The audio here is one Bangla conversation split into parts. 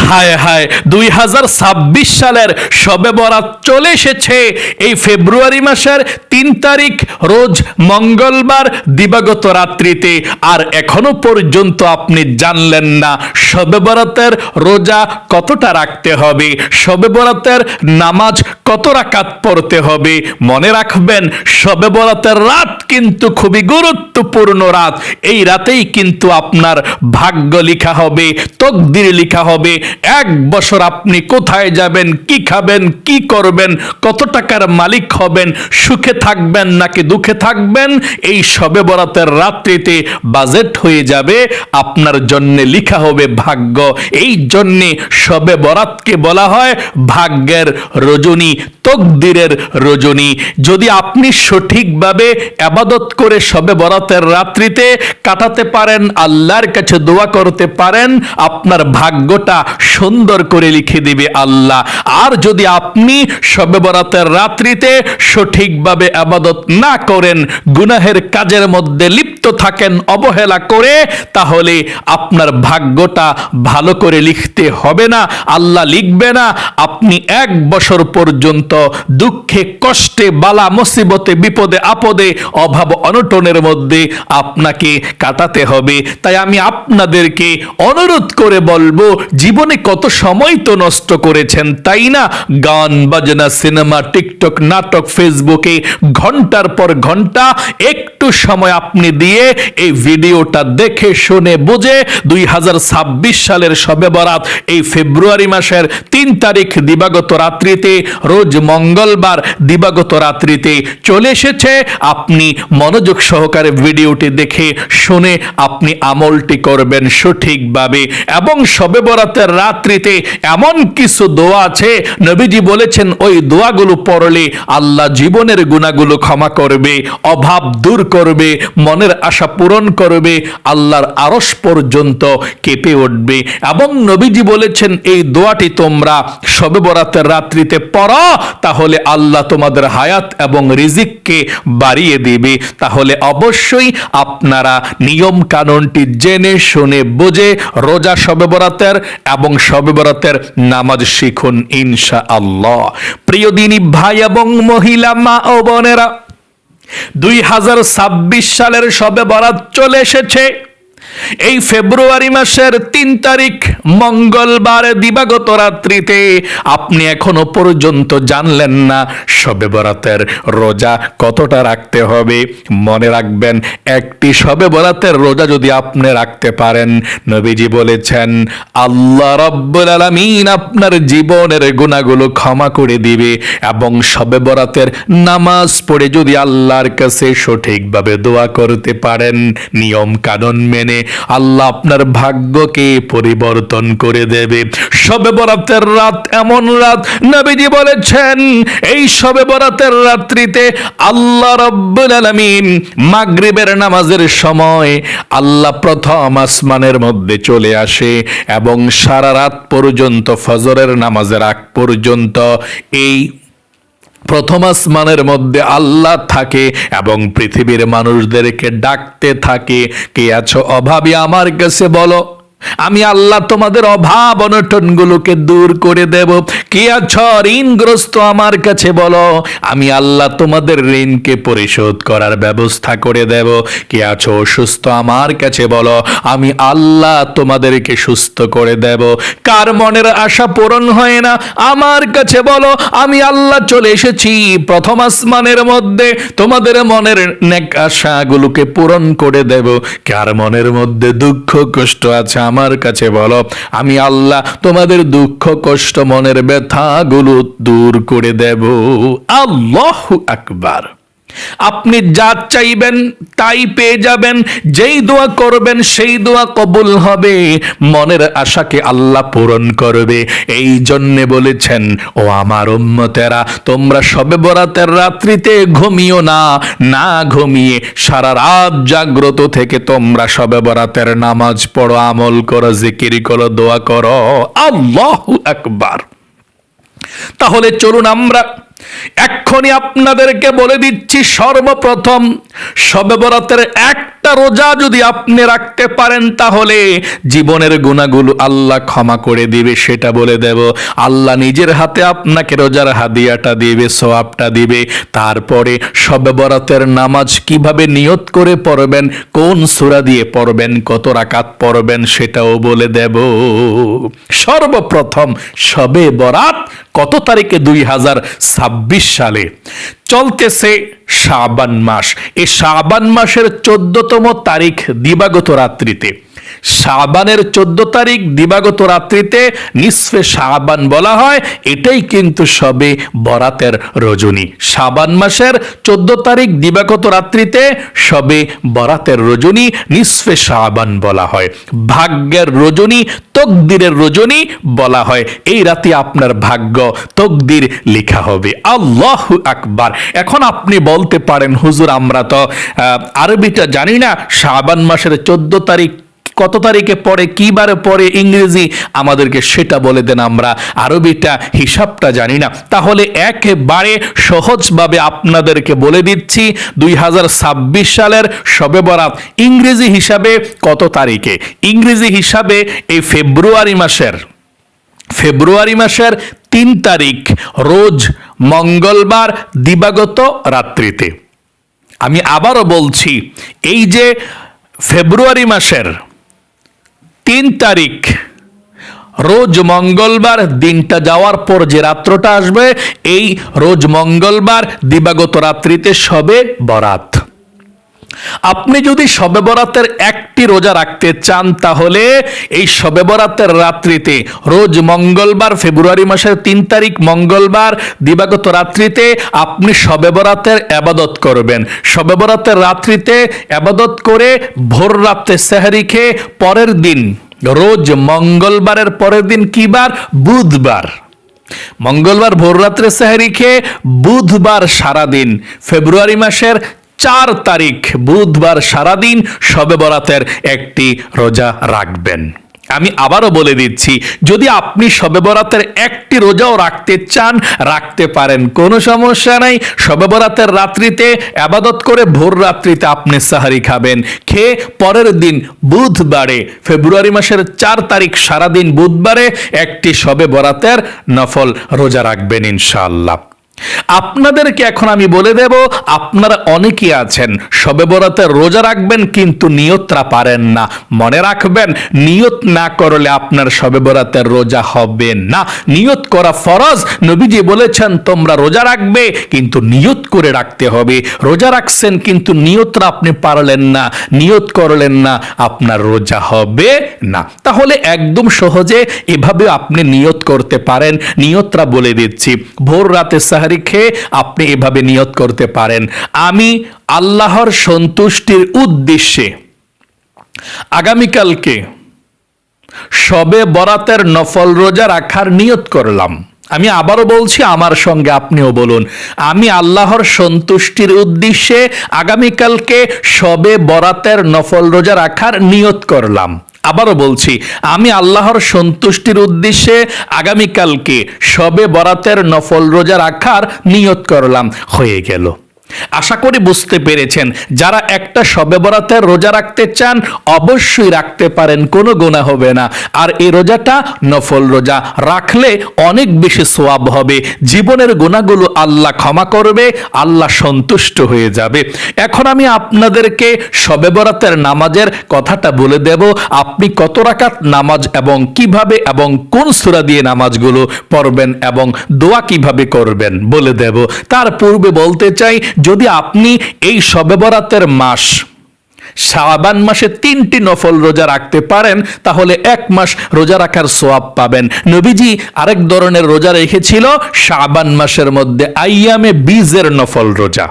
হায় হায় 2026 সালের শবে বরাত চলে এসেছে। এই ফেব্রুয়ারি মাসের 3 তারিখ রোজ মঙ্গলবার দিবাগত রাত্রিতে, আর এখনো পর্যন্ত আপনি জানলেন না শবে বরাতের রোজা কতটা রাখতে হবে, শবে বরাতের নামাজ কত রাকাত পড়তে হবে। মনে রাখবেন, শবে বরাতের রাত কিন্তু খুবই গুরুত্বপূর্ণ রাত। এই রাতেই কিন্তু আপনার ভাগ্য লেখা হবে, তকদির লেখা হবে। 1 বছর আপনি কোথায় যাবেন, কি খাবেন, কি করবেন, কত টাকার মালিক হবেন, সুখে থাকবেন নাকি দুঃখে থাকবেন, এই শবে বরাতের রাত্রিতে বাজেট হয়ে যাবে, আপনার জন্য লেখা হবে ভাগ্য। এই জন্যে শবে বরাতকে বলা হয় ভাগ্যের রজনী, তকদিরের রজনী। যদি আপনি সঠিকভাবে ইবাদত করে শবে বরাতের রাত্রিতে কাটাতে পারেন, আল্লাহর কাছে দোয়া করতে পারেন, আপনার ভাগ্যটা সুন্দর করে লিখে দিবে আল্লাহ। আর যদি আপনি শবে বরাতের রাত্রিতে সঠিকভাবে ইবাদত না করেন, গুনাহের কাজের মধ্যে লিপ্ত থাকেন অবহেলা করে, তাহলে আপনার ভাগ্যটা ভালো করে লিখতে হবে না, আল্লাহ লিখবে না। আপনি 1 বছর পর্যন্ত দুঃখে কষ্টে বালা মুসিবতে বিপদে আপদে অভাব অনটনের মধ্যে আপনাকে কাটাতে হবে। তাই আমি আপনাদেরকে অনুরোধ করে বলবো, জীবনে কত সময় তো নষ্ট করেছেন, তাই না? গান বাজনা, সিনেমা, টিকটক, নাটক, ফেসবুকে ঘন্টার পর ঘন্টা। একটু সময় আপনি দিয়ে এই ভিডিওটা দেখে শুনে বুঝে 2026 সালের শবে বরাত এই ফেব্রুয়ারি মাসের 3 তারিখ দিবাগত রাত্রিতে, রোজ মঙ্গলবার দিবাগত রাত্রিতে চলে এসেছে। আপনি মনোযোগ সহকারে ভিডিওটি দেখে শুনে আপনি আমলটি করবেন সঠিকভাবে। এবং শবে বরাতের রাত্রিতে এমন কিছু দোয়া আছে, নবীজি বলেছেন ওই দোয়াগুলো পড়লে আল্লাহ জীবনের গুনাহগুলো ক্ষমা করবে, অভাব দূর করবে, মনের আশা পূরণ করবে, আল্লাহর আরশ পর্যন্ত কেঁপে উঠবে। এবং নবীজি বলেছেন এই দোয়াটি তোমরা শবে বরাতের রাত্রিতে পড়ো, তাহলে আল্লাহ তোমাদের হায়াত এবং রিজিককে বাড়িয়ে দিবে। তাহলে অবশ্যই আপনারা নিয়ম কানুনটি জেনে শুনে বুঝে রোজা শবে বরাতের এবং শবে বরাতের নামাজ শিখুন ইনশাআল্লাহ। প্রিয় দিনী ভাই এবং মহিলা, মা ও বোনেরা, 2026 সালের শবে বরাত চলে এসেছে। এই ফেব্রুয়ারি মাসের 3 তারিখ মঙ্গলবার দিবাগত রাত্রিতে আপনি এখনো পর্যন্ত জানলেন না শবে বরাতের রোজা কতটা রাখতে হবে। মনে রাখবেন, একটি শবে বরাতের রোজা যদি আপনি রাখতে পারেন, নবীজি বলেছেন আল্লাহ রাব্বুল আলামিন আপনার জীবনের গুনাহগুলো ক্ষমা করে দিবে। এবং শবে বরাতের নামাজ পড়ে যদি আল্লাহর কাছে সঠিকভাবে দোয়া করতে পারেন, নিয়ম কানুন মেনে, আল্লাহ আপনার ভাগ্যকে পরিবর্তন করে দেবে। শবে বরাতের রাত এমন রাত, নবীজি বলেছেন এই শবে বরাতের রাত্রিতে আল্লাহ রাব্বুল আলামিন মাগরিবের নামাজের সময় আল্লাহ প্রথম আসমানের মধ্যে চলে আসে এবং সারা রাত পর্যন্ত ফজরের নামাজের আগ পর্যন্ত এই প্রথম আসমানের মধ্যে আল্লাহ থাকে এবং পৃথিবীর মানুষদেরকে ডাকতে থাকে, কে আছো অভাবী আমার কাছে বলো, আমি আল্লাহ তোমাদের অভাব অনটনগুলোকে দূর করে দেব। কে আছো ঋণগ্রস্ত আমার কাছে বলো, আমি আল্লাহ তোমাদের ঋণকে পরিশোধ করার ব্যবস্থা করে দেব। কে আছো অসুস্থ আমার কাছে বলো, আমি আল্লাহ তোমাদেরকে সুস্থ করে দেব। কার মনের আশা পূরণ হয় না আমার কাছে বলো, আমি আল্লাহ চলে এসেছি প্রথম আসমানের মধ্যে তোমাদের মনের নেক আশাগুলোকে পূরণ করে দেব। কার মনের মধ্যে দুঃখ কষ্ট আছে আমার কাছে বলো, আমি আল্লাহ তোমাদের দুঃখ কষ্ট মনের ব্যথাগুলো দূর করে দেব। আল্লাহু আকবার। আপনি যা চাইবেন তাই পেয়ে যাবেন, যেই দোয়া করবেন সেই দোয়া কবুল হবে, মনের আশাকে আল্লাহ পূরণ করবে। এই জন্য বলেছেন ও আমার উম্মতেরা, তোমরা শবে বরাতের রাত্রিতে ঘুমিও না, না ঘুমিয়ে সারা রাত জাগ্রত থেকে তোমরা শবে বরাতের নামাজ পড়ো, আমল করো, জিকির করো, দোয়া করো। আল্লাহু আকবার। তাহলে চলুন আমরা এক্ষুনি আপনাদেরকে বলে দিচ্ছি, সর্বপ্রথম শবে বরাতের একটা রোজা যদি আপনি রাখতে পারেন তাহলে জীবনের গুনাহগুলো আল্লাহ ক্ষমা করে দিবে, সেটা বলে দেব। আল্লাহ নিজের হাতে আপনাকে রোজার হাদিয়াটা দিবে, সওয়াবটা দিবে। তারপরে শবে বরাতের নামাজ কিভাবে নিয়ত করে পড়বেন, কোন সূরা দিয়ে পড়বেন, কত রাকাত পড়বেন, সেটাও বলে দেব। সর্বপ্রথম শবে বরাত কত তারিখে? 2026 সালে চলতেছে শাবান মাস। এই শাবান মাসের 14তম তারিখ দিবাগত রাত্রিতে, শাবানের 14 তারিখ দিবাগত রাত্রিতে নিসফে শাবান বলা হয়। এটাই কিন্তু শবে বরাতের রজনী। শাবান মাসের 14 তারিখ দিবাগত রাত্রিতে শবে বরাতের রজনী, নিসফে শাবান বলা হয়। ভাগ্যের রজনী, তকদিরের রজনী বলা হয়। এই রাতে আপনার ভাগ্য, তকদির লেখা হবে। আল্লাহু আকবার। এখন আপনি বলতে পারেন, হুজুর আমরা তো আরবিটা জানি না, শাবান মাসের 14 তারিখ কত তারিখে পড়ে, কি বারে পড়ে, ইংরেজি আমাদেরকে সেটা বলে দেন, আমরা আরবিটা হিসাবটা জানি না। তাহলে একেবারে সহজভাবে আপনাদেরকে বলে দিচ্ছি, 2026 সালের শবে বরাত ইংরেজি হিসাবে কত তারিখে? ইংরেজি হিসাবে এই ফেব্রুয়ারি মাসের 3 তারিখ রোজ মঙ্গলবার দিবাগত রাত্রিতে। আমি আবারও বলছি, এই যে ফেব্রুয়ারি মাসের 3 তারিখ রোজ মঙ্গলবার, দিনটা যাওয়ার পর যে রাত্রটা আসবে, এই রোজ মঙ্গলবার দিবাগত রাত্রিতে শবে বরাত। আপনি যদি শবে বরাতের একটি রোজা রাখতে চান তাহলে এই শবে বরাতের রাত্রিতে রোজ মঙ্গলবার ফেব্রুয়ারি মাসের 3 তারিখ মঙ্গলবার দিবাগত রাত্রিতে আপনি শবে বরাতের ইবাদত করবেন। শবে বরাতের রাত্রিতে ইবাদত করে ভোর রাতে সেহরি খেয়ে পরের দিন, রোজ মঙ্গলবারের পরের দিন কি বার? বুধবার। মঙ্গলবার ভোর রাত্রে সেহরি খেয়ে বুধবার সারাদিন, ফেব্রুয়ারি মাসের 4 তারিখ বুধবার সারাদিন শবে বরাতের একটি রোজা রাখবেন। আমি আবারও বলে দিচ্ছি, যদি আপনি শবে বরাতের একটি রোজাও রাখতে চান রাখতে পারেন, কোনো সমস্যা নাই। শবে বরাতের রাত্রিতে ইবাদত করে ভোর রাত্রিতে আপনি সাহারি খাবেন, খেয়ে পরের দিন বুধবারে ফেব্রুয়ারি মাসের 4 তারিখ সারাদিন বুধবারে একটি শবে বরাতের নফল রোজা রাখবেন ইনশাআল্লাহ। আপনাদেরকে এখন আমি বলে দেব, আপনারা অনেকেই আছেন শবে বরাতের রোজা রাখবেন কিন্তু নিয়তটা পারেন না। মনে রাখবেন, নিয়ত না করলে আপনার শবে বরাতের রোজা হবে না। নিয়ত করা ফরজ। নবীজি বলেছেন তোমরা রোজা রাখবে কিন্তু নিয়ত করে রাখতে হবে। রোজা রাখছেন কিন্তু নিয়তটা আপনি পারলেন না, নিয়ত করলেন না, আপনার রোজা হবে না। তাহলে একদম সহজে এভাবে আপনি নিয়ত করতে পারেন। নিয়তটা বলে দিচ্ছি, ভোর রাতে সাহারি খেয়ে আপনি এভাবে নিয়ত করতে পারেন, আমি আল্লাহর সন্তুষ্টির উদ্দেশ্যে আগামীকালকে শবে বরাতের নফল রোজা রাখার নিয়ত করলাম। আমি আবারও বলছি, আমার সঙ্গে আপনিও বলুন, আমি আল্লাহর সন্তুষ্টির উদ্দেশ্যে আগামীকালকে শবে বরাতের নফল রোজা রাখার নিয়ত করলাম। আবারও বলছি, আমি আল্লাহর সন্তুষ্টির উদ্দেশ্যে আগামীকালকে শবে বরাতের নফল রোজা রাখার নিয়ত করলাম। হয়ে গেল। আশা করি বুঝতে পেরেছেন। যারা একটা শবে বরাতের রোজা রাখতে চান অবশ্যই রাখতে পারেন, কোনো গুনাহ হবে না। আর এই রোজাটা নফল রোজা, রাখলে অনেক বেশি সওয়াব হবে, জীবনের গুনাহগুলো আল্লাহ ক্ষমা করবে, আল্লাহ সন্তুষ্ট হয়ে যাবে। এখন আমি আপনাদেরকে শবে বরাতের নামাজের কথাটা বলে দেব, আপনি কত রাকাত নামাজ এবং কিভাবে এবং কোন সূরা দিয়ে নামাজগুলো পড়বেন এবং দোয়া কিভাবে করবেন বলে দেব। তার পূর্বে বলতে চাই, যদি আপনি এই শবে বরাতের মাস শাবান মাসে 3টি নফল রোজা রাখতে পারেন তাহলে 1 মাস রোজা রাখার সওয়াব পাবেন। নবীজি আরেক ধরনের রোজা রেখেছিল শাবান মাসের মধ্যে, আইয়ামে বীজের নফল রোজা।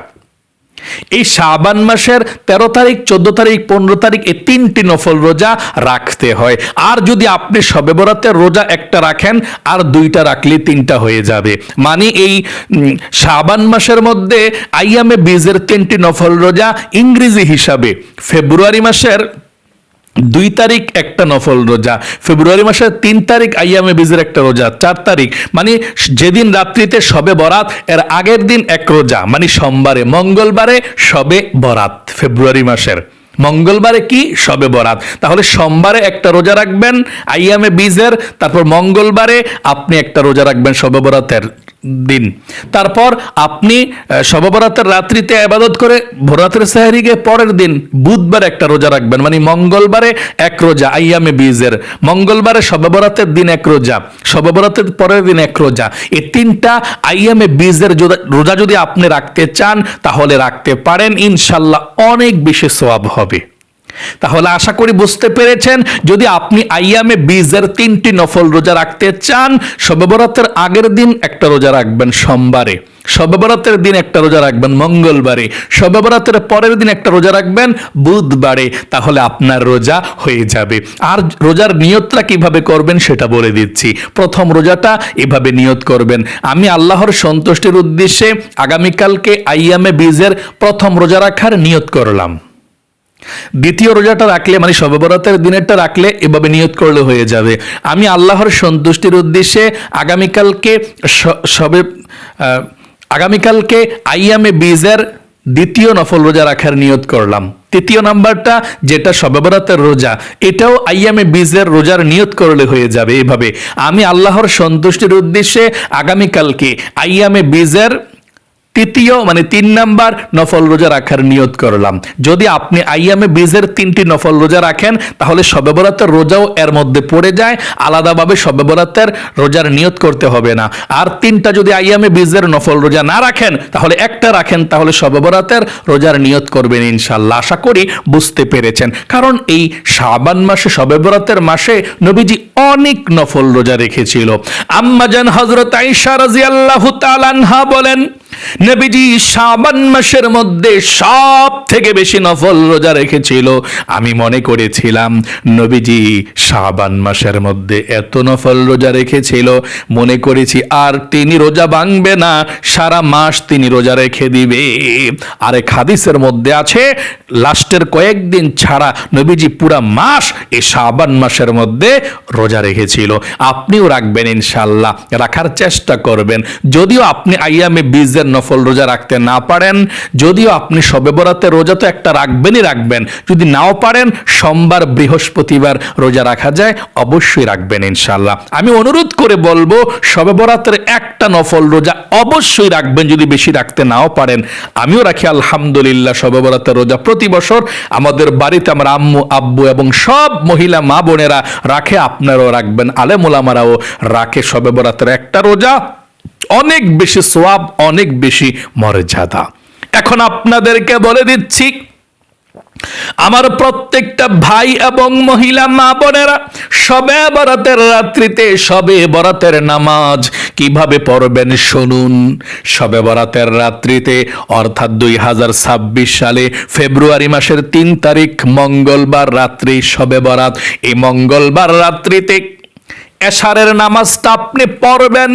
এই শাবান মাসের 13 তারিখ 14 তারিখ 15 তারিখ এই 3টি নফল রোজা রাখতে হয়। আর যদি আপনি শবে বরাতের রোজা একটা রাখেন আর 2টা রাখলে 3টা হয়ে যাবে। মানে এই শাবান মাসের মধ্যে আইয়ামে বীজের 3টি নফল রোজা ইংরেজি হিসাবে ফেব্রুয়ারি মাসের 2 তারিখ একটা নফল রোজা, ফেব্রুয়ারি মাসের 3 তারিখ আইয়ামে বীজের একটা রোজা, 4 তারিখ মানে যেদিন রাত্রিতে শবে বরাত এর আগের দিন এক রোজা, মানে সোমবারে মঙ্গলবারে শবে বরাত, ফেব্রুয়ারি মাসের মঙ্গলবারে কি শবে বরাত, তাহলে সোমবারে একটা রোজা রাখবেন আইয়ামে বীজের, তারপর মঙ্গলবারে আপনি একটা রোজা রাখবেন শবে বরাতের দিন, তারপর আপনি শবে বরাতের রাত্রিতে ইবাদত করে ভোরাতের সেহরি গিয়ে পরের দিন বুধবার একটা রোজা রাখবেন, মানে মঙ্গলবারে এক রোজা আইয়ামে বীজের, মঙ্গলবারে শবে বরাতের দিন এক রোজা, শবে বরাতের পরের দিন এক রোজা। এই 3টা আইয়ামে বীজের রোজা যদি আপনি রাখতে চান তাহলে রাখতে পারেন, ইনশাল্লাহ অনেক বেশি সওয়াব হবে। তাহলে আশা করি বুঝতে পেরেছেন, যদি আপনি আইয়ামে বীজের 3টি নফল রোজা রাখতে চান, শবে বরাতের আগের দিন একটা রোজা রাখবেন সোমবারে, শবে বরাতের দিন একটা রোজা রাখবেন মঙ্গলবারে, শবে বরাতের পরের দিন একটা রোজা রাখবেন বুধবারে, তাহলে আপনার রোজা হয়ে যাবে। আর রোজার নিয়তটা কিভাবে করবেন সেটা বলে দিচ্ছি। প্রথম রোজাটা এভাবে নিয়ত করবেন, আমি আল্লাহর সন্তুষ্টির উদ্দেশ্যে আগামীকালকে আইয়ামে বীজের প্রথম রোজা রাখার নিয়ত করলাম। দ্বিতীয় রোজাটা রাখলে মানে শবে বরাতের দিনেরটা রাখলে এভাবে নিয়ত করলে হয়ে যাবে, আমি আল্লাহর সন্তুষ্টির উদ্দেশ্যে আগামীকালকে আইয়ামে বীজের দ্বিতীয় নফল রোজা রাখার নিয়ত করলাম। তৃতীয় নাম্বারটা যেটা শবে বরাতের রোজা, এটাও আইয়ামে বীজের রোজার নিয়ত করলে হয়ে যাবে। এভাবে আমি আল্লাহর সন্তুষ্টির উদ্দেশ্যে আগামীকালকে আইয়ামে বীজের তৃতীয় মানে 3 নাম্বার নফল রোজা রাখার নিয়ত করলাম। যদি আপনি আইয়ামে বীজের 3টি নফল রোজা রাখেন তাহলে শবে বরাতের রোজাও এর মধ্যে পড়ে যায়, আলাদাভাবে শবে বরাতের রোজার নিয়ত করতে হবে না। আর 3টা যদি আইয়ামে বীজের নফল রোজা না রাখেন তাহলে একটা রাখেন, তাহলে শবে বরাতের রোজার নিয়ত করবেন ইনশাআল্লাহ। আশা করি বুঝতে পেরেছেন, কারণ এই শাবান মাসে শবে বরাতের মাসে নবীজি অনেক নফল রোজা রেখেছিল। আম্মাজান হযরত আয়েশা রাদিয়াল্লাহু তাআলা আনহা বলেন, নবীজি শাবান মাসের মধ্যে সব থেকে বেশি নফল রোজা রেখেছিল। আমি মনে করেছিলাম নবীজি শাবান মাসের মধ্যে এত নফল রোজা রেখেছিল, মনে করেছি আর তিনি রোজা ভাঙবে না, সারা মাস তিনি রোজা রেখে দিবে। আরেক হাদিসের মধ্যে আছে লাস্টের কয়েকদিন ছাড়া নবীজি পুরা মাস এই শাবান মাসের মধ্যে রোজা রেখেছিল। আপনিও রাখবেন ইনশাআল্লাহ, রাখার চেষ্টা করবেন। যদিও আপনি আইয়ামে বীজের নফল রোজা রাখতে না পারেন, যদিও আপনি শবে বরাতের রোজা তো একটা রাখবেন, যদি নাও পারেন সোমবার বৃহস্পতিবার রোজা রাখা যায়, অবশ্যই রাখবেন ইনশাআল্লাহ। আমি অনুরোধ করে বলবো শবে বরাতের একটা নফল রোজা অবশ্যই রাখবেন, যদি বেশি রাখতে নাও পারেন। আমিও রাখি আলহামদুলিল্লাহ শবে বরাতের রোজা প্রতি বছর আমাদের বাড়িতে, আমার আম্মু আব্বু এবং সব মহিলা মা বোনেরা রাখে, আপনারাও রাখবেন, আলেম ওলামারাও রাখে শবে বরাতের একটা রোজা, অনেক বেশি সওয়াব, অনেক বেশি মর্যাদা। এখন আপনাদেরকে বলে দিচ্ছি, আমার প্রত্যেকটা ভাই এবং মহিলা মা বোনেরা শবে বরাতের রাত্রিতে শবে বরাতের নামাজ কিভাবে পড়বেন শুনুন। শবে বরাতের রাত্রিতে অর্থাৎ 2026 সালে ফেব্রুয়ারি মাসের 3 তারিখ মঙ্গলবার রাত্রি শবে বরাত। এই মঙ্গলবার রাত্রিতে এশারের নামাজটা আপনি পড়বেন।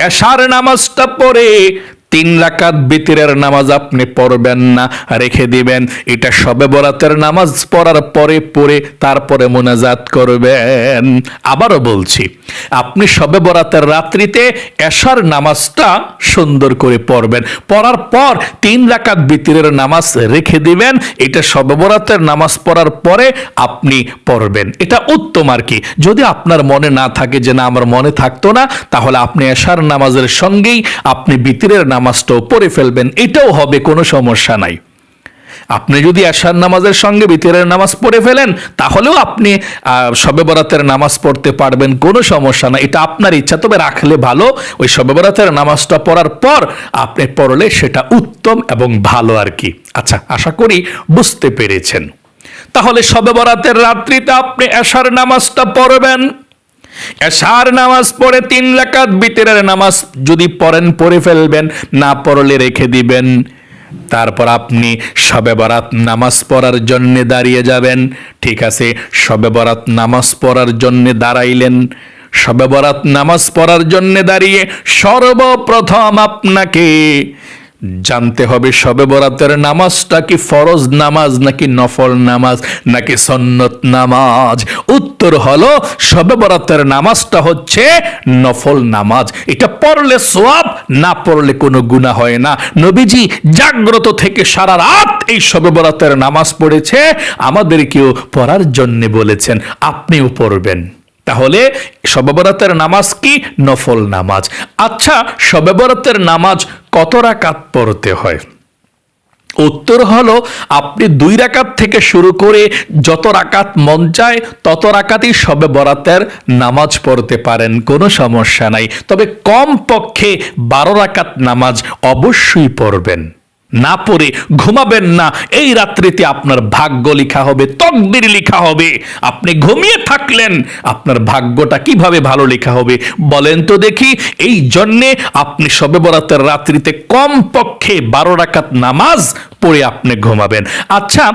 এশার নামাজটা পড়ে 3 রাকাত বিতরের নামাজ আপনি পড়বেন না, রেখে দিবেন। এটা শবে বরাতের নামাজ পড়ার পরে পড়ে তারপরে মুনাজাত করবেন। আবারও বলছি, আপনি শবে বরাতের রাত্রিতে এশার নামাজটা সুন্দর করে পড়বেন, পড়ার পর 3 রাকাত বিতরের নামাজ রেখে দিবেন। এটা শবে বরাতের নামাজ পড়ার পরে আপনি পড়বেন, এটা উত্তম আর কি। যদি আপনার মনে না থাকে যে না আমার মনে থাকতো না, তাহলে আপনি এশার নামাজের সঙ্গেই আপনি বিতরের নামাজটাও পড়ে ফেলবেন, এটাও হবে, কোনো সমস্যা নাই। আপনি যদি এশার নামাজের সঙ্গে বিতরের নামাজ পড়ে ফেলেন তাহলেও আপনি শবে বরাতের নামাজ পড়তে পারবেন, কোনো সমস্যা না, এটা আপনার ইচ্ছা। তবে রাখলে ভালো, ওই শবে বরাতের নামাজটা পড়ার পর আপনি পড়লে সেটা উত্তম এবং ভালো আর কি। আচ্ছা, আশা করি বুঝতে পেরেছেন। তাহলে শবে বরাতের রাত্রিতে আপনি এশার নামাজটা পড়বেন। এশার নামাজ পড়ে 3 রাকাত বিতরের নামাজ যদি পড়েন পড়ে ফেলবেন, না পড়লে রেখে দিবেন। তারপর আপনি শবে বরাত নামাজ পড়ার জন্য দাঁড়িয়ে যাবেন। ঠিক আছে, শবে বরাত নামাজ পড়ার জন্য দাঁড়াইলেন। শবে বরাত নামাজ পড়ার জন্য দাঁড়িয়ে সর্বপ্রথম আপনাকে জানতে হবে শবে বরাতের নামাজটা কি ফরজ নামাজ নাকি নফল নামাজ নাকি সুন্নত নামাজ। উত্তর হলো শবে বরাতের নামাজটা হচ্ছে নফল নামাজ। এটা পড়লে সওয়াব, না পড়লে কোনো গুনাহ হয় না। নবীজি জাগ্রত থেকে সারা রাত এই শবে বরাতের নামাজ পড়েছে, আমাদেরকেও পড়ার জন্য বলেছেন, আপনিও পড়বেন। তাহলে শবে বরাতের নামাজ কি? নফল নামাজ। আচ্ছা, শবে বরাতের নামাজ কত রাকাত পড়তে হয়? উত্তর হলো আপনি 2 রাকাত থেকে শুরু করে যত রাকাত মন চায় তত রাকাতই শবে বরাতের নামাজ পড়তে পারেন, কোনো সমস্যা নাই। তবে কম পক্ষে 12 রাকাত নামাজ অবশ্যই পড়বেন। না পড়ে ঘুমাবেন না, এই রাত্রিতে আপনার ভাগ্য লেখা হবে, তকদির লেখা হবে। আপনি ঘুমিয়ে থাকলেন, আপনার ভাগ্যটা কিভাবে ভালো লেখা হবে বলেন তো দেখি। এই জন্যে আপনি শবে বরাতের রাত্রিতে কম পক্ষে 12 রাকাত নামাজ পড়ে আপনি ঘুমাবেন। আচ্ছা,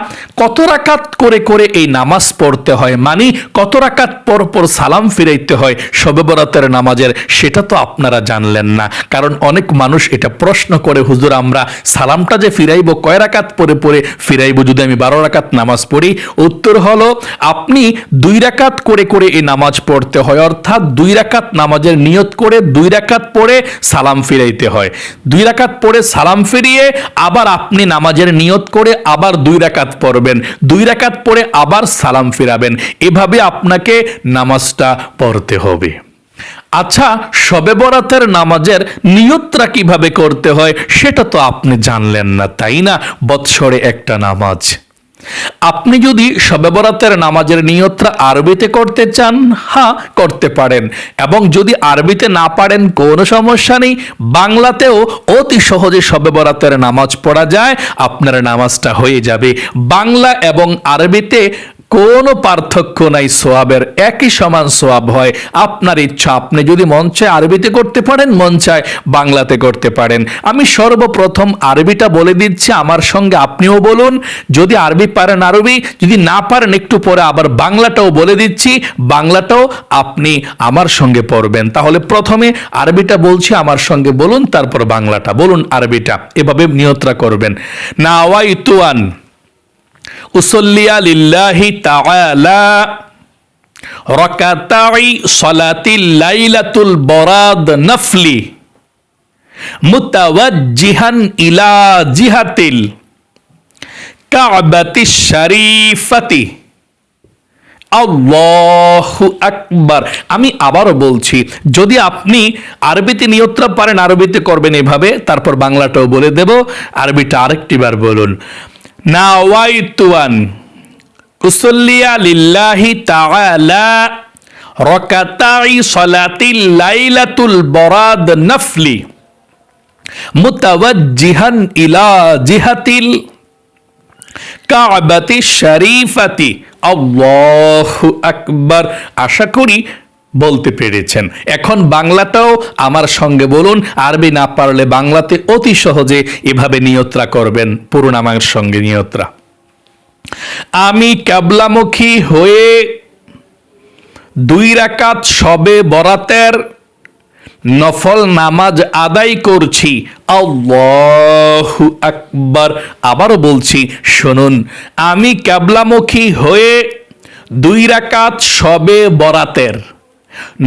কত রাকাত করে করে এই নামাজ পড়তে হয়, মানে কত রাকাত পর পর সালাম ফিরাইতে হয় শবে বরাতের নামাজের, সেটা তো আপনারা জানলেন না। কারণ অনেক মানুষ এটা প্রশ্ন করে, হুজুর আমরা সালামটা যে ফিরাইব কয় রাকাত পরে পরে ফিরাইব যদি আমি 12 রাকাত নামাজ পড়ি? উত্তর হলো আপনি 2 রাকাত করে করে এই নামাজ পড়তে হয়, অর্থাৎ 2 রাকাত নামাজের নিয়ত করে 2 রাকাত পড়ে সালাম ফিরাইতে হয়। 2 রাকাত পড়ে সালাম ফিরিয়ে আবার আপনি নামাজের নিয়ত করে আবার 2 রাকাত পড়বেন, 2 রাকাত পড়ে আবার সালাম ফিরাবেন। এভাবে আপনাকে নামাজটা পড়তে হবে। আচ্ছা, শবে বরাতের নামাজের নিয়তটা কিভাবে করতে হয় সেটা তো আপনি জানলেন না, তাই না? বৎসরে একটা নামাজ। আপনি যদি শবে বরাতের নামাজের নিয়তটা আরবিতে করতে চান, হ্যাঁ করতে পারেন। এবং যদি আরবিতে না পারেন কোনো সমস্যা নেই, বাংলাতেও অতি সহজে শবে বরাতের নামাজ পড়া যায়, আপনার নামাজটা হয়ে যাবে। বাংলা এবং আরবিতে কোনো পার্থক্য নাই, সোয়াবের একই সমান সোয়াব হয়। আপনার ইচ্ছা, আপনি যদি মন চায় আরবিতে করতে পারেন, মন চায় বাংলাতে করতে পারেন। আমি সর্বপ্রথম আরবিটা বলে দিচ্ছি, আমার সঙ্গে আপনিও বলুন। যদি আরবি পারেন আরবি, যদি না পারেন একটু পরে আবার বাংলাটাও বলে দিচ্ছি, বাংলাটাও আপনি আমার সঙ্গে পড়বেন। তাহলে প্রথমে আরবিটা বলছি, আমার সঙ্গে বলুন, তারপর বাংলাটা বলুন, আরবিটা। এভাবে নিয়তরা করবেন। নাওয়াইতুয়ান উসল্লিয়া লিল্লাহি তাআলা রাকাতাই সালাতিল লাইলাতুল বরাদ নফলি মুতাওয়াজ্জিহান ইলা জিহাতিল কাবাতিশ শরীফাতি। আল্লাহু আকবার। আমি আবারও বলছি, যদি আপনি আরবিতে নিয়তটা পারেন আরবিতে করবেন এভাবে, তারপর বাংলাটাও বলে দেব। আরবিটা আরেকটিবার বলুন। নাওয়াইতুয়ান উসল্লিয়া লিল্লাহি তাআলা রাকাতাই সালাতিল লাইলাতুল বরাদ নফলি মুতাওয়াজ্জিহান ইলা জিহাতিল কাবাতিশ শরীফাতি। আল্লাহু আকবার। আশা করি বলতে পেরেছেন। এখন বাংলাটাও আমার সঙ্গে বলুন, আরবি না পারলে বাংলাতে অতি সহজে এভাবে নিয়তরা করবেন, পুরো নামার সঙ্গে নিয়তরা। আমি কিবলামুখী হয়ে 2 রাকাত শবে বরাতের নফল নামাজ আদায় করছি। আল্লাহু আকবার। আবারও বলছি, শুনুন। আমি কিবলামুখী হয়ে 2 রাকাত শবে বরাতের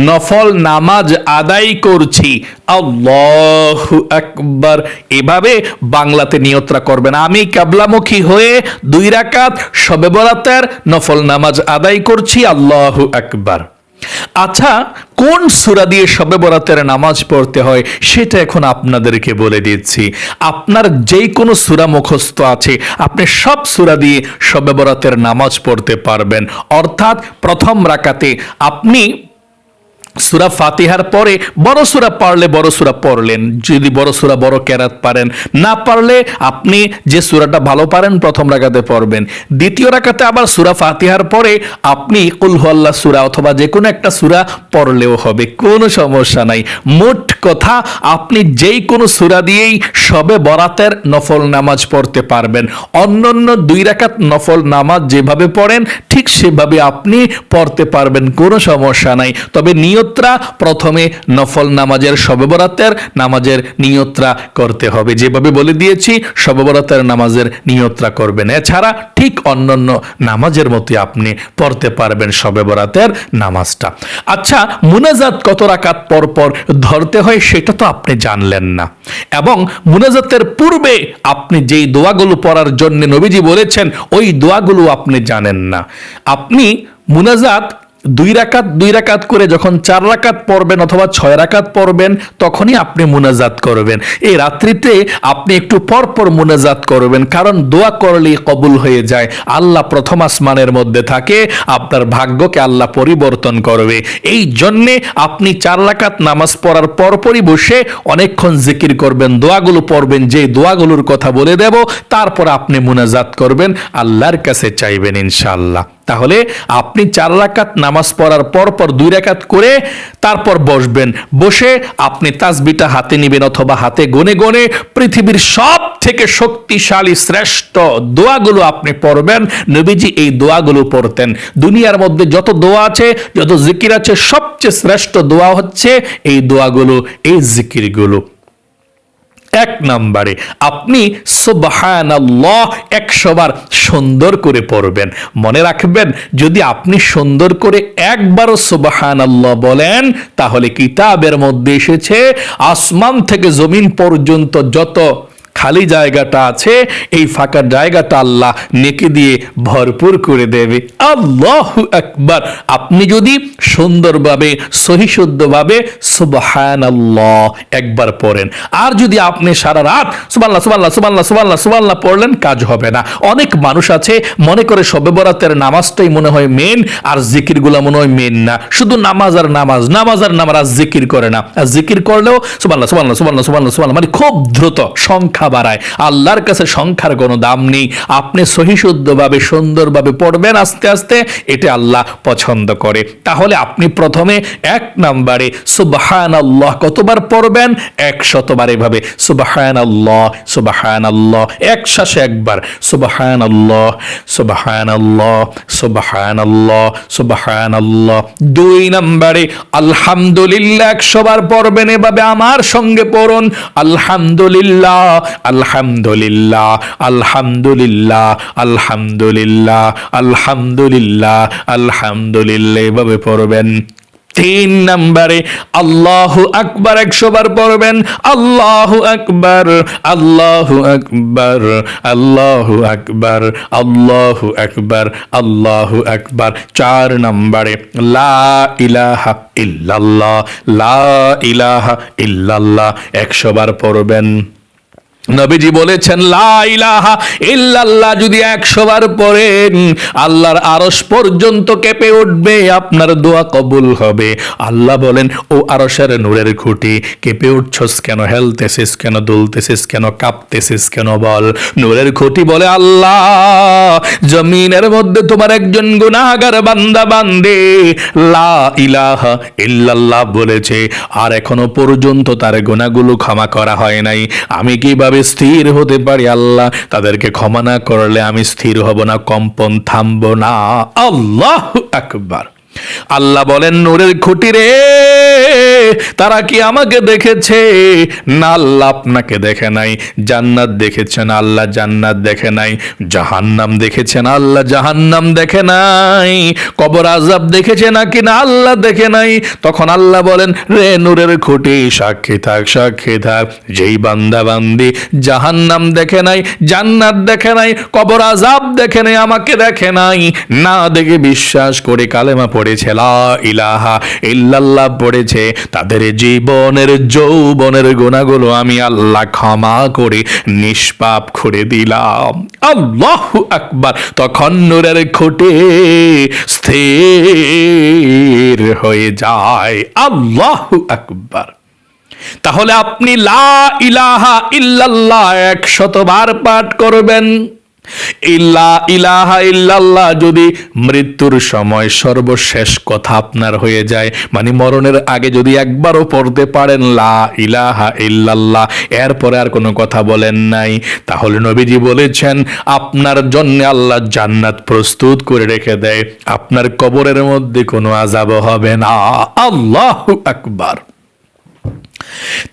নফল নামাজ আদায় করছি। আল্লাহু আকবার। এভাবে বাংলাতে নিয়তরা করবেন। আমি কিবলামুখী হয়ে 2 রাকাত শবে বরাতের নফল নামাজ আদায় করছি। আল্লাহু আকবার। আচ্ছা, কোন সূরা দিয়ে শবে বরাতের নামাজ পড়তে হয় সেটা এখন আপনাদেরকে বলে দিচ্ছি। আপনার যেই কোনো সূরা মুখস্থ আছে, আপনি সব সূরা দিয়ে শবে বরাতের নামাজ পড়তে পারবেন। অর্থাৎ প্রথম রাকাতে আপনি সূরা ফাতিহার পরে বড় সূরা পারলে বড় সূরা পড়লেন, যদি বড় সূরা বড় কেরাত পারেন, না পারলে আপনি যে সূরাটা ভালো পারেন প্রথম রাকাতে পড়বেন। দ্বিতীয় রাকাতে আবার সূরা ফাতিহার পরে আপনি কুল হুয়াল্লাহ সূরা অথবা যে কোনো একটা সূরা পড়লেও হবে, কোনো সমস্যা নাই। মোট কথা, আপনি যেই কোনো সূরা দিয়েই শবে বরাতের নফল নামাজ পড়তে পারবেন। অন্যান্য 2 রাকাত নফল নামাজ যেভাবে পড়েন ঠিক সেভাবে আপনি পড়তে পারবেন, কোনো সমস্যা নাই। তবে নিয়ত নিয়তরা প্রথমে নফল নামাজের শবে বরাতের নামাজের নিয়তরা করতে হবে। যেভাবে বলে দিয়েছি শবে বরাতের নামাজের নিয়তরা করবেন। এছাড়া ঠিক অন্যান্য নামাজের মতো আপনি পড়তে পারবেন শবে বরাতের নামাজটা। আচ্ছা, মুনাজাত কত রাকাত পর পর ধরতে হয় সেটা তো আপনি জানলেন না, এবং মুনাজাতের পূর্বে আপনি যেই দোয়াগুলো পড়ার জন্য নবীজি বলেছেন ওই দোয়াগুলো আপনি জানেন না। আপনি মুনাজাত 2 রাকাত করে যখন 4 রাকাত পড়বেন অথবা 6 রাকাত পড়বেন তখনই আপনি মুনাজাত করবেন। এই রাত্রিতে আপনি একটু পর পর মুনাজাত করবেন, কারণ দোয়া করলেই কবুল হয়ে যায়। আল্লাহ প্রথম আসমানের মধ্যে থাকে, আপনার ভাগ্যকে আল্লাহ পরিবর্তন করবে। এই জন্যে আপনি 4 রাকাত নামাজ পড়ার পরপরই বসে অনেকক্ষণ জিকির করবেন, দোয়াগুলো পড়বেন, যে দোয়াগুলোর কথা বলে দেব, তারপর আপনি মুনাজাত করবেন, আল্লাহর কাছে চাইবেন ইনশাআল্লাহ। তাহলে আপনি 4 রাকাত নামাজ পড়ার পর 2 রাকাত করে তারপর বসবেন, বসে আপনি তাসবিহটা হাতে নেবেন অথবা হাতে গনে গনে পৃথিবীর সব থেকে শক্তিশালী শ্রেষ্ঠ দোয়াগুলো আপনি পড়বেন। নবীজি এই দোয়াগুলো পড়তেন। দুনিয়ার মধ্যে যত দোয়া আছে, যত জিকির আছে, সবচেয়ে শ্রেষ্ঠ দোয়া হচ্ছে এই দোয়াগুলো, এই জিকিরগুলো। 1 নম্বরে আপনি সুবহানাল্লাহ 100 বার সুন্দর করে পড়বেন। মনে রাখবেন, যদি আপনি সুন্দর করে একবারও সুবহানাল্লাহ বলেন, তাহলে কিতাবের মধ্যে এসেছে আসমান থেকে জমিন পর্যন্ত যত খালি জায়গাটা আছে এই ফাঁকা জায়গাটা আল্লাহ নেকি দিয়ে ভরপুর করে দেবে। আল্লাহু আকবার। আপনি যদি সুন্দরভাবে সহিশুদ্ধভাবে সুবহানাল্লাহ একবার পড়েন, আর যদি আপনি সারা রাত সুবহানাল্লাহ সুবহানাল্লাহ সুবহানাল্লাহ সুবহানাল্লাহ সুবহানাল্লাহ পড়লেন, কাজ হবে না। অনেক মানুষ আছে মনে করে শবে বরাতের নামাজটাই মনে হয় মেন, আর জিকিরগুলো মনে হয় মেন না, শুধু নামাজ আর নামাজ, নামাজ আর নামাজ, আর জিকির করে না। আর জিকির করলেও সুবহানাল্লাহ সুবহানাল্লাহ সুবহানাল্লাহ সুবহানাল্লাহ সুবহানাল্লাহ মানে খুব দ্রুত সংখ্যা বাড়ায়। আল্লাহর কাছে সংখ্যার কোনো দাম নেই। আপনি সহিশুদ্ধভাবে সুন্দরভাবে পড়বেন আস্তে আস্তে, এটা আল্লাহ পছন্দ করে। তাহলে আপনি প্রথমে 1 নম্বরে সুবহানাল্লাহ কতবার পড়বেন? 100 বার। এভাবে সুবহানাল্লাহ সুবহানাল্লাহ, এক শ্বাসে একবার সুবহানাল্লাহ সুবহানাল্লাহ সুবহানাল্লাহ সুবহানাল্লাহ। 2 নম্বরে আলহামদুলিল্লাহ 100 বার পড়বেন। এভাবে আমার সঙ্গে পড়ুন, আলহামদুলিল্লাহ আলহামদুলিল্লাহ আলহামদুলিল্লাহ আলহামদুলিল্লাহ আলহামদুলিল্লাহ আলহামদুলিল্লাহ, এভাবে পড়বেন। 3 নম্বরে আল্লাহু আকবার 100 বার পড়বেন। আল্লাহু আকবার আল্লাহু আকবার আল্লাহু আকবার আল্লাহু আকবার আল্লাহু আকবার। 4 নম্বরে লা ইলাহা ইল্লাল্লাহ লা ইলাহা ইল্লাল্লাহ 100 বার পড়বেন। নবীজি বলেছেন লা ইলাহা ইল্লাল্লাহ যদি 100 বার পড়েন, আল্লাহর আরশ পর্যন্ত কেঁপে উঠবে, আপনার দোয়া কবুল হবে। আল্লাহ বলেন, ও আরশের নূরের খুঁটি, কেঁপে উঠছস কেন, হেলতেছিস কেন, দুলতেছিস কেন, কাঁপতেছিস কেন বল। নূরের খুঁটি বলে, আল্লাহ জমিনের মধ্যে তোমার একজন গুনাহগার বান্দা বান্দে লা ইলাহা ইল্লাল্লাহ বলেছে, আর এখনো পর্যন্ত তার গুনাহগুলো ক্ষমা করা হয় নাই। আমি কিভাবে স্থির হতে পারি আল্লাহ? তাদেরকে ক্ষমা না করলে আমি স্থির হব না, কম্পন থামবো না। আল্লাহু আকবার। আল্লাহ বলেন, নূরের খুঁটি রে, তারা কি আমাকে দেখেছে? না, আল্লাহ আপনাকে দেখে নাই। জান্নাত দেখেছেন, আল্লাহ জান্নাত দেখে নাই। জাহান্নাম দেখেছেন, আল্লাহ জাহান্নাম দেখে নাই। কবর আযাব দেখেছে নাকি? না, আল্লাহ দেখে নাই। তখন আল্লাহ বলেন, রে নূরের খুঁটি, সাক্ষী থাক, সাক্ষী থাক, যেই বান্দা বান্দি জাহান্নাম দেখে নাই, জান্নাত দেখে নাই, কবর আযাব দেখে নাই, আমাকে দেখে নাই, না দেখে বিশ্বাস করে কালেমা পড়েছে, লা ইলাহা ইল্লাল্লাহ পড়েছে, তাদের জীবনের যৌবনের গুনাহগুলো আমি আল্লাহ ক্ষমা করে নিষ্পাপ করে দিলাম। আল্লাহু আকবার। তখন নূরের খুঁটি স্থির হয়ে যায়। আল্লাহু আকবার। তাহলে আপনি লা ইলাহা ইল্লাল্লাহ 100 বার পাঠ করবেন। ইল্লা ইলাহা ইল্লাল্লাহ যদি মৃত্যুর সময় সর্বশেষ কথা আপনার হয়ে যায়, মানে মরণের আগে যদি একবারও পড়তে পারেন লা ইলাহা ইল্লাল্লাহ, এরপরে আর কোনো কথা বলেন নাই, তাহলে নবীজি বলেছেন আপনার জন্য আল্লাহ জান্নাত প্রস্তুত করে রেখে দেয়, আপনার কবরের মধ্যে কোনো আযাব হবে না। আল্লাহু আকবার।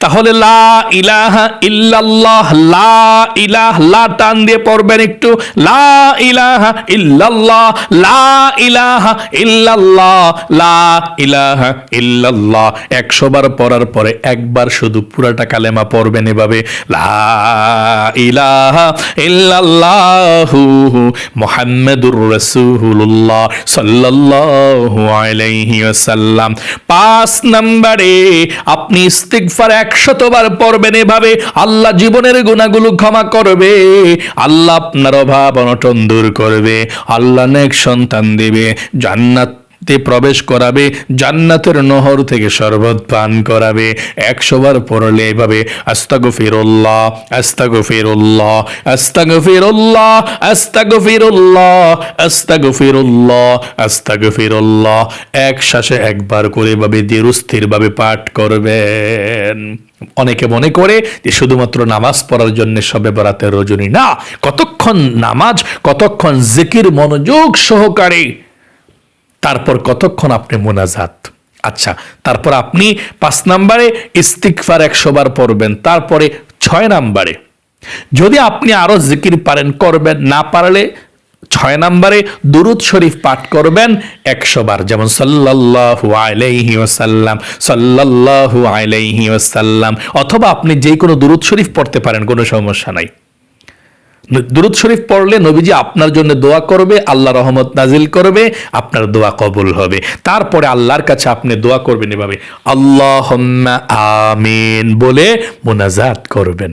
তাহলে লা ইলাহা ইল্লাল্লাহ, লা ইলাহা, লা টান দিয়ে পড়বেন একটু, লা ইলাহা ইল্লাল্লাহ, লা ইলাহা ইল্লাল্লাহ, লা ইলাহা ইল্লাল্লাহ। 100 বার পড়ার পরে একবার শুধু পুরাটা কালেমা পড়বেন এভাবে, লা ইলাহা ইল্লাল্লাহু মুহাম্মাদুর রাসূলুল্লাহ সাল্লাল্লাহু আলাইহি ওয়াসাল্লাম। 5 নম্বরে আপনি ইস্তিগফার 100 বার পড়বেন এভাবে, আল্লাহ জীবনের গুনাহগুলো ক্ষমা করবে, আল্লাহ আপনার অভাব অনটন দূর করবে, আল্লাহ নেক সন্তান দিবে, জান্নাতে প্রবেশ করাবে, জান্নাতের নহর থেকে শরবত পান করাবে। 100 বার পড়লে এভাবে আস্তাগফিরুল্লাহ আস্তাগফিরুল্লাহ আস্তাগফিরুল্লাহ আস্তাগফিরুল্লাহ আস্তাগফিরুল্লাহ আস্তাগফিরুল্লাহ এক শ্বাসে একবার করে এভাবে ধীরস্থিরভাবে পাঠ করবেন। অনেকে মনে করে যে শুধুমাত্র নামাজ পড়ার জন্য শবে বরাতের রজনী, না, কতক্ষণ নামাজ, কতক্ষণ জিকির মনোযোগ সহকারে, তারপর কতক্ষণ আপনি মুনাজাত। আচ্ছা, তারপর আপনি 5 নম্বরে ইস্তিগফার 100 বার পড়বেন। তারপরে 6 নম্বরে যদি আপনি আরো জিকির পারেন করবেন, না পারলে 6 নম্বরে দুরূদ শরীফ পাঠ করবেন 100 বার, যেমন সাল্লাল্লাহু আলাইহি ওয়াসাল্লাম, সাল্লাল্লাহু আলাইহি ওয়াসাল্লাম, অথবা আপনি যে কোনো দুরূদ শরীফ পড়তে পারেন, কোনো সমস্যা নাই। দুরূদ শরীফ পড়লে নবীজি আপনার জন্য দোয়া করবে, আল্লাহ রহমত নাজিল করবে, আপনার দোয়া কবুল হবে। তারপরে আল্লাহর কাছে আপনি দোয়া করবেন এভাবে, আল্লাহুম্মা আমিন বলে মুনাজাত করবেন।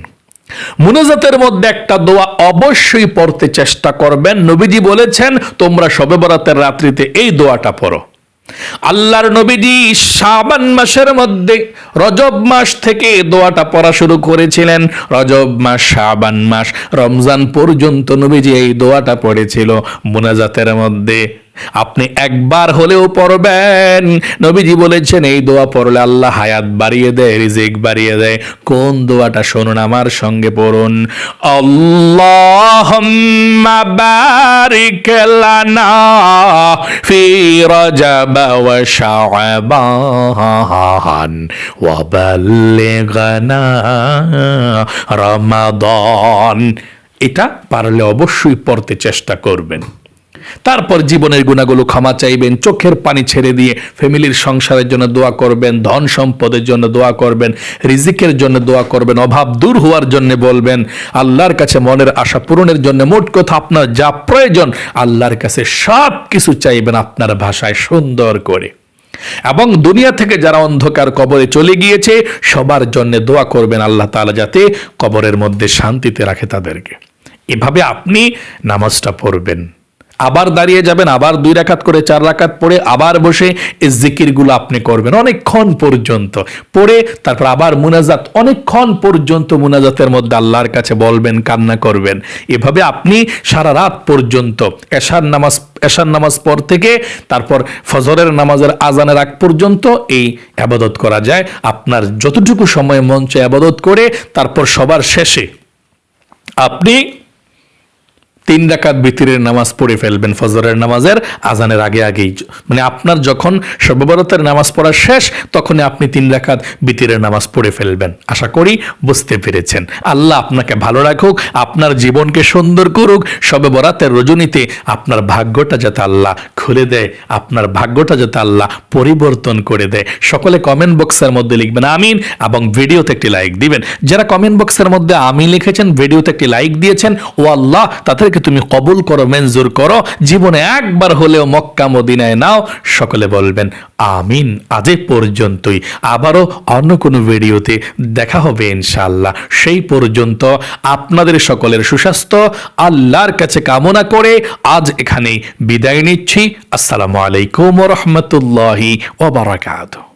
মুনাজাতের মধ্যে একটা দোয়া অবশ্যই পড়তে চেষ্টা করবেন। নবীজি বলেছেন তোমরা শবে বরাতের রাত্রিতে এই দোয়াটা পড়ো। আল্লাহর নবীজি শাবান মাসের মধ্যে রজব মাস থেকে দোয়াটা পড়া শুরু করেছিলেন। রজব মাস, শাবান মাস, রমজান পর্যন্ত নবীজি এই দোয়াটা পড়েছিল মুনাজাতের মধ্যে। আপনি একবার হলেও পড়বেন। নবীজি বলেছেন এই দোয়া পড়লে আল্লাহ হায়াত বাড়িয়ে দেয়, রিজিক বাড়িয়ে দেয়। কোন দোয়াটা শুনুন, আমার সঙ্গে পড়ুন, আল্লাহুম্মা বারিক লানা ফি রজব ওয়া শাবান ওয়া বাল্লিগনা রমাদান। এটা পারলে অবশ্যই পড়তে চেষ্টা করবেন। তারপর জীবনের গুনাহগুলো ক্ষমা চাইবেন, চোখের পানি ছেড়ে দিয়ে ফ্যামিলির সংসারের জন্য দোয়া করবেন, ধন সম্পদের জন্য দোয়া করবেন, রিজিকের জন্য দোয়া করবেন, অভাব দূর হওয়ার জন্য বলবেন, আল্লাহর কাছে মনের আশা পূরণের জন্য, মোট কথা আপনার যা প্রয়োজন আল্লাহর কাছে সব কিছু চাইবেন আপনার ভাষায় সুন্দর করে। এবং দুনিয়া থেকে যারা অন্ধকার কবরে চলে গিয়েছে সবার জন্য দোয়া করবেন আল্লাহ তাআলা যাতে কবরের মধ্যে শান্তিতে রাখে তাদেরকে। এভাবে আপনি নামাজটা পড়বেন, আবার দাঁড়িয়ে যাবেন, আবার 2 রাকাত করে 4 রাকাত পড়ে আবার বসে এই জিকিরগুলো আপনি করবেন অনেকক্ষণ পর্যন্ত, পড়ে তারপর আবার মুনাজাত, অনেকক্ষণ পর্যন্ত মুনাজাতের মধ্যে আল্লাহর কাছে বলবেন, কান্না করবেন। এভাবে আপনি সারা রাত পর্যন্ত এশার নামাজ পর থেকে তারপর ফজরের নামাজের আজানের আগ পর্যন্ত এই ইবাদত করা যায়। আপনার যতটুকু সময় মন চায় ইবাদত করে তারপর সবার শেষে আপনি 3 রাকাত বিতরের নামাজ পড়ে ফেলবেন ফজরের নামাজের আজানের আগেই। মানে আপনার যখন শবে বরাতের নামাজ পড়া শেষ তখনই আপনি 3 রাকাত বিতরের নামাজ পড়ে ফেলবেন। আশা করি বুঝতে পেরেছেন। আল্লাহ আপনাকে ভালো রাখুক, আপনার জীবনকে সুন্দর করুক। শবে বরাতের রজনীতে আপনার ভাগ্যটা যাতে আল্লাহ খুলে দেয়, আপনার ভাগ্যটা যাতে আল্লাহ পরিবর্তন করে দেয়। সকলে কমেন্ট বক্সের মধ্যে লিখবেন আমিন এবং ভিডিওতে একটি লাইক দিবেন। যারা কমেন্ট বক্সের মধ্যে আমিন লিখেছেন, ভিডিওতে একটি লাইক দিয়েছেন, ও আল্লাহ তাদেরকে তুমি কবুল করো, মঞ্জুর করো, জীবনে একবার হলেও মক্কা মদিনায় নাও। সকলে বলবেন আমিন। আজ পর্যন্তই, আবারও অন্য কোনো ভিডিওতে দেখা হবে ইনশাআল্লাহ। সেই পর্যন্ত আপনাদের সকলের সুস্বাস্থ্য আল্লাহর কাছে কামনা করে আজ এখানেই বিদায় নিচ্ছি। আসসালামু আলাইকুম ওয়া রাহমাতুল্লাহি ওয়া বারাকাতুহু।